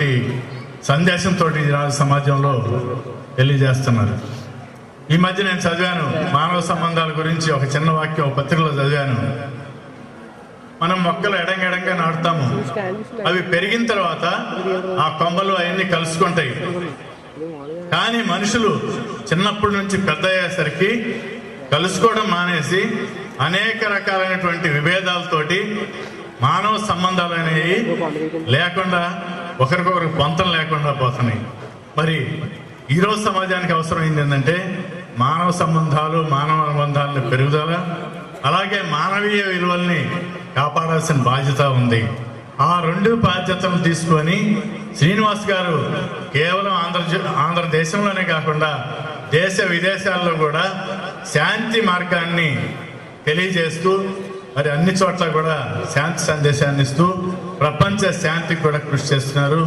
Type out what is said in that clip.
అనేటువంటి సందేశంతో సమాజంలో తెలియజేస్తున్నారు. ఈ మధ్య నేను చదివాను, మానవ సంబంధాల గురించి ఒక చిన్న వాక్యం ఒక పత్రికలో చదివాను. మనం మొక్కలు ఎడంగా నాటుతాము, అవి పెరిగిన తర్వాత ఆ కొమ్మలు అవన్నీ కలుసుకుంటాయి. కానీ మనుషులు చిన్నప్పటి నుంచి పెద్ద అయ్యేసరికి కలుసుకోవడం మానేసి అనేక రకాలైనటువంటి విభేదాలతోటి మానవ సంబంధాలు అనేవి లేకుండా ఒకరికొకరు పొంతం లేకుండా పోతున్నాయి. మరి ఈరోజు సమాజానికి అవసరమైంది ఏంటంటే మానవ సంబంధాలు, మానవ అనుబంధాలను పెరుగుదల, అలాగే మానవీయ విలువల్ని కాపాడాల్సిన బాధ్యత ఉంది. ఆ రెండు బాధ్యతలు తీసుకొని శ్రీనివాస్ గారు కేవలం ఆంధ్రదేశంలోనే కాకుండా దేశ విదేశాల్లో కూడా శాంతి మార్గాన్ని తెలియజేస్తూ మరి అన్ని చోట్ల కూడా శాంతి సందేశాన్ని ఇస్తూ ప్రపంచ శాంతికి కూడా కృషి చేస్తున్నారు.